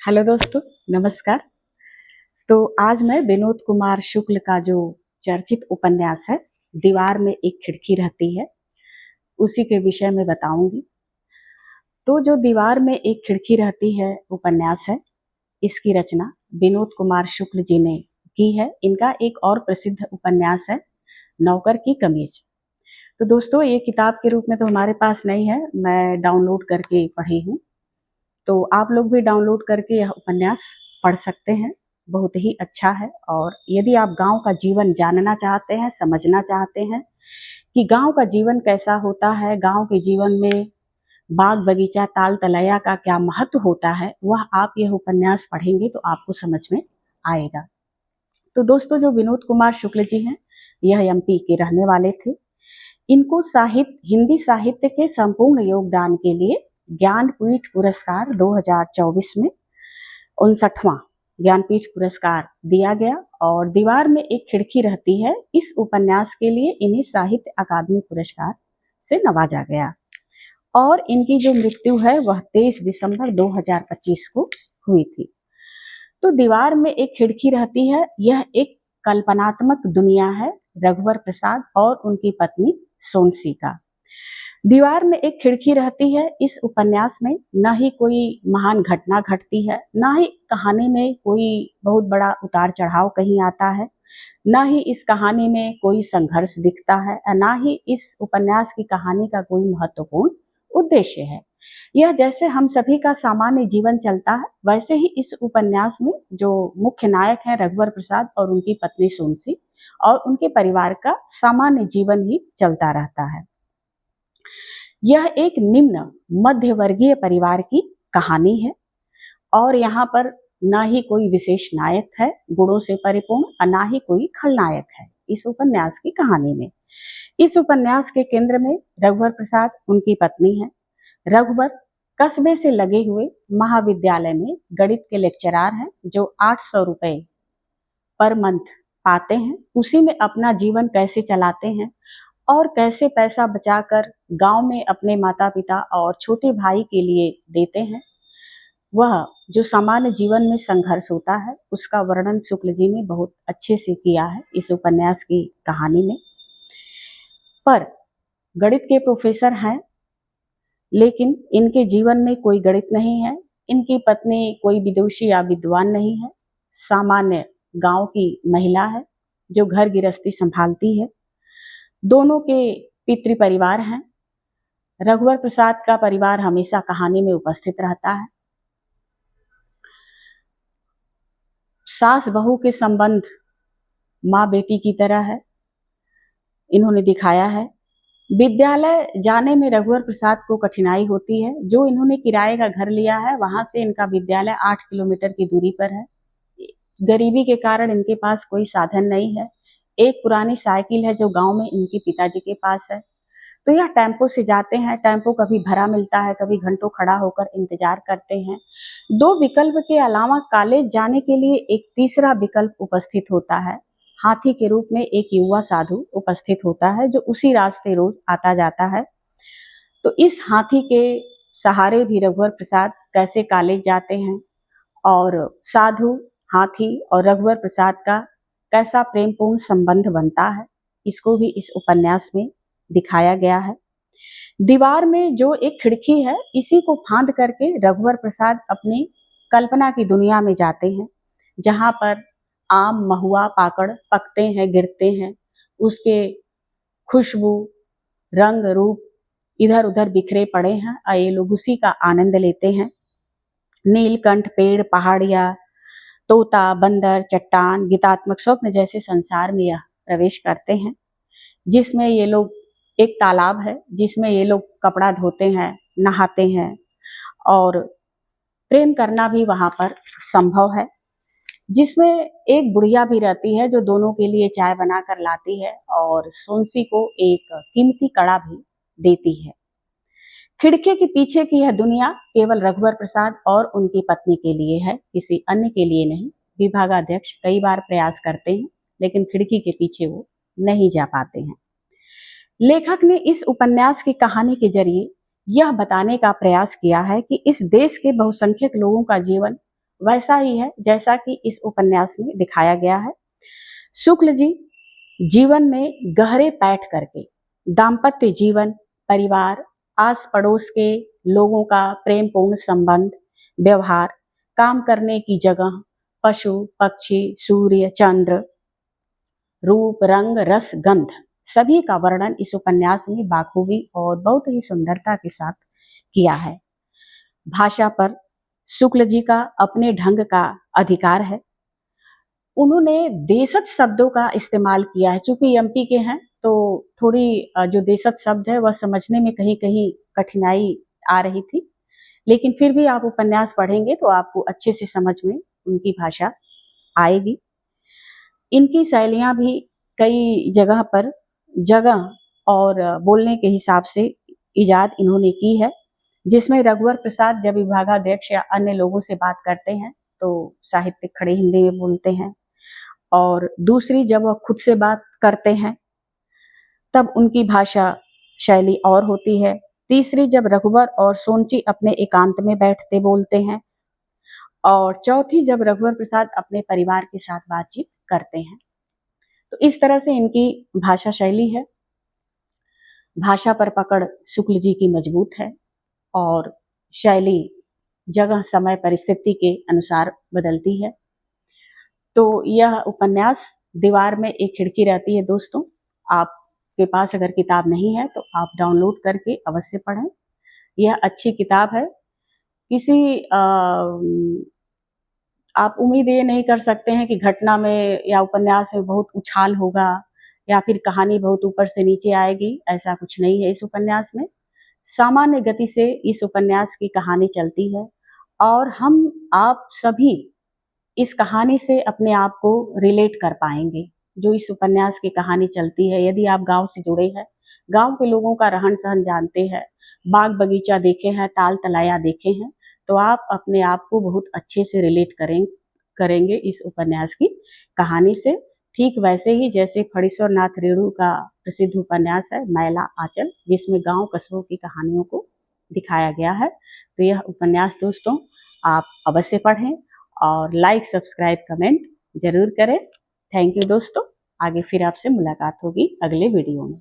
Hello दोस्तों, नमस्कार। तो आज मैं विनोद कुमार शुक्ल का जो चर्चित उपन्यास है, दीवार में एक खिड़की रहती है, उसी के विषय में बताऊंगी। तो जो दीवार में एक खिड़की रहती है उपन्यास है, इसकी रचना विनोद कुमार शुक्ल जी ने की है। इनका एक और प्रसिद्ध उपन्यास है नौकर की कमीज। तो दोस्तों, ये किताब के रूप में तो हमारे पास नहीं है, मैं डाउनलोड करके पढ़ी हूँ। तो आप लोग भी डाउनलोड करके यह उपन्यास पढ़ सकते हैं। बहुत ही अच्छा है। और यदि आप गांव का जीवन जानना चाहते हैं, समझना चाहते हैं कि गांव का जीवन कैसा होता है, गांव के जीवन में बाग बगीचा ताल तलैया का क्या महत्व होता है, वह आप यह उपन्यास पढ़ेंगे तो आपको समझ में आएगा। तो दोस्तों, जो विनोद कुमार शुक्ल जी हैं, यह एमपी के रहने वाले थे। इनको हिंदी साहित्य के संपूर्ण योगदान के लिए ज्ञानपीठ पुरस्कार 2024 में 59वां ज्ञानपीठ पुरस्कार दिया गया। और दीवार में एक खिड़की रहती है, इस उपन्यास के लिए इन्हें साहित्य अकादमी पुरस्कार से नवाजा गया। और इनकी जो मृत्यु है वह 23 दिसंबर 2025 को हुई थी। तो दीवार में एक खिड़की रहती है, यह एक कल्पनात्मक दुनिया है रघुवर प्रसाद और उनकी पत्नी सोनसी का। दीवार में एक खिड़की रहती है, इस उपन्यास में न ही कोई महान घटना घटती है, न ही कहानी में कोई बहुत बड़ा उतार चढ़ाव कहीं आता है, न ही इस कहानी में कोई संघर्ष दिखता है, न ही इस उपन्यास की कहानी का कोई महत्वपूर्ण उद्देश्य है। यह जैसे हम सभी का सामान्य जीवन चलता है, वैसे ही इस उपन्यास में जो मुख्य नायक हैं रघुवर प्रसाद और उनकी पत्नी सोनसी और उनके परिवार का सामान्य जीवन ही चलता रहता है। यह एक निम्न मध्य वर्गीय परिवार की कहानी है और यहाँ पर ना ही कोई विशेष नायक है गुणों से परिपूर्ण और ना ही कोई खलनायक है इस उपन्यास की कहानी में। इस उपन्यास के केंद्र में रघुवर प्रसाद उनकी पत्नी है। रघुवर कस्बे से लगे हुए महाविद्यालय में गणित के लेक्चरार हैं जो 800 रुपए पर मंथ पाते हैं। उसी में अपना जीवन कैसे चलाते हैं और कैसे पैसा बचाकर गांव में अपने माता पिता और छोटे भाई के लिए देते हैं, वह जो सामान्य जीवन में संघर्ष होता है उसका वर्णन शुक्ल जी ने बहुत अच्छे से किया है इस उपन्यास की कहानी में। पर गणित के प्रोफेसर हैं, लेकिन इनके जीवन में कोई गणित नहीं है। इनकी पत्नी कोई विदुषी या विद्वान नहीं है, सामान्य गांव की महिला है जो घर गृहस्थी संभालती है। दोनों के पितृ परिवार हैं। रघुवर प्रसाद का परिवार हमेशा कहानी में उपस्थित रहता है। सास बहू के संबंध माँ बेटी की तरह है, इन्होंने दिखाया है। विद्यालय जाने में रघुवर प्रसाद को कठिनाई होती है। जो इन्होंने किराए का घर लिया है वहां से इनका विद्यालय 8 किलोमीटर की दूरी पर है। गरीबी के कारण इनके पास कोई साधन नहीं है। एक पुरानी साइकिल है जो गांव में इनके पिताजी के पास है। तो यह टेम्पो से जाते हैं। टेम्पो कभी भरा मिलता है, कभी घंटों खड़ा होकर इंतजार करते हैं। दो विकल्प के अलावा कॉलेज जाने के लिए एक तीसरा विकल्प उपस्थित होता है। हाथी के रूप में एक युवा साधु उपस्थित होता है जो उसी रास्ते रोज आता जाता है। तो इस हाथी के सहारे भी रघुवर प्रसाद कैसे कॉलेज जाते हैं और साधु, हाथी और रघुवर प्रसाद का कैसा प्रेमपूर्ण संबंध बनता है, इसको भी इस उपन्यास में दिखाया गया है। दीवार में जो एक खिड़की है, इसी को फांद करके रघुवर प्रसाद अपनी कल्पना की दुनिया में जाते हैं, जहां पर आम, महुआ, पाकड़ पकते हैं, गिरते हैं। उसके खुशबू, रंग, रूप इधर उधर बिखरे पड़े हैं और ये लोग उसी का आनंद लेते हैं। नीलकंठ, पेड़, पहाड़ियाँ, तोता, बंदर, चट्टान, गीतात्मक स्वप्न जैसे संसार में यह प्रवेश करते हैं, जिसमें ये लोग एक तालाब है जिसमें ये लोग कपड़ा धोते हैं, नहाते हैं और प्रेम करना भी वहां पर संभव है। जिसमें एक बुढ़िया भी रहती है जो दोनों के लिए चाय बनाकर लाती है और सोनसी को एक कीमती कड़ा भी देती है। खिड़की के पीछे की यह दुनिया केवल रघुवर प्रसाद और उनकी पत्नी के लिए है, किसी अन्य के लिए नहीं। विभागाध्यक्ष कई बार प्रयास करते हैं लेकिन खिड़की के पीछे वो नहीं जा पाते हैं। लेखक ने इस उपन्यास की कहानी के जरिए यह बताने का प्रयास किया है कि इस देश के बहुसंख्यक लोगों का जीवन वैसा ही है जैसा कि इस उपन्यास में दिखाया गया है। शुक्ल जी जीवन में गहरे बैठ करके दाम्पत्य जीवन, परिवार, आस पड़ोस के लोगों का प्रेमपूर्ण संबंध, व्यवहार, काम करने की जगह, पशु पक्षी, सूर्य चंद्र, रूप रंग रस गंध, सभी का वर्णन इस उपन्यास में बाखूबी और बहुत ही सुंदरता के साथ किया है। भाषा पर शुक्ल जी का अपने ढंग का अधिकार है। उन्होंने देशज शब्दों का इस्तेमाल किया है। चूंकि एमपी के हैं तो थोड़ी जो देशज शब्द है वह समझने में कहीं कहीं कठिनाई आ रही थी, लेकिन फिर भी आप उपन्यास पढ़ेंगे तो आपको अच्छे से समझ में उनकी भाषा आएगी। इनकी शैलियाँ भी कई जगह पर जगह और बोलने के हिसाब से इजाद इन्होंने की है, जिसमें रघुवर प्रसाद जब विभागाध्यक्ष या अन्य लोगों से बात करते हैं तो साहित्यिक खड़ी हिंदी में बोलते हैं, और दूसरी जब वह खुद से बात करते हैं तब उनकी भाषा शैली और होती है। तीसरी जब रघुवर और सोनची अपने एकांत में बैठते बोलते हैं, और चौथी जब रघुवर प्रसाद अपने परिवार के साथ बातचीत करते हैं। तो इस तरह से इनकी भाषा शैली है। भाषा पर पकड़ शुक्ल जी की मजबूत है और शैली जगह समय परिस्थिति के अनुसार बदलती है। तो यह उपन्यास दीवार में एक खिड़की रहती है दोस्तों, आपके पास अगर किताब नहीं है तो आप डाउनलोड करके अवश्य पढ़ें। यह अच्छी किताब है। किसी आप उम्मीद ये नहीं कर सकते हैं कि घटना में या उपन्यास में बहुत उछाल होगा या फिर कहानी बहुत ऊपर से नीचे आएगी, ऐसा कुछ नहीं है इस उपन्यास में। सामान्य गति से इस उपन्यास की कहानी चलती है और हम आप सभी इस कहानी से अपने आप को रिलेट कर पाएंगे। जो इस उपन्यास की कहानी चलती है, यदि आप गांव से जुड़े हैं, गांव के लोगों का रहन सहन जानते हैं, बाग बगीचा देखे हैं, ताल तलाया देखे हैं, तो आप अपने आप को बहुत अच्छे से रिलेट करेंगे इस उपन्यास की कहानी से। ठीक वैसे ही जैसे फणीश्वर नाथ रेणु का प्रसिद्ध उपन्यास है मैला आंचल, जिसमें गांव कस्बों की कहानियों को दिखाया गया है। तो यह उपन्यास दोस्तों आप अवश्य पढ़ें और लाइक सब्सक्राइब कमेंट जरूर करें। थैंक यू दोस्तों। आगे फिर आपसे मुलाकात होगी अगले वीडियो में।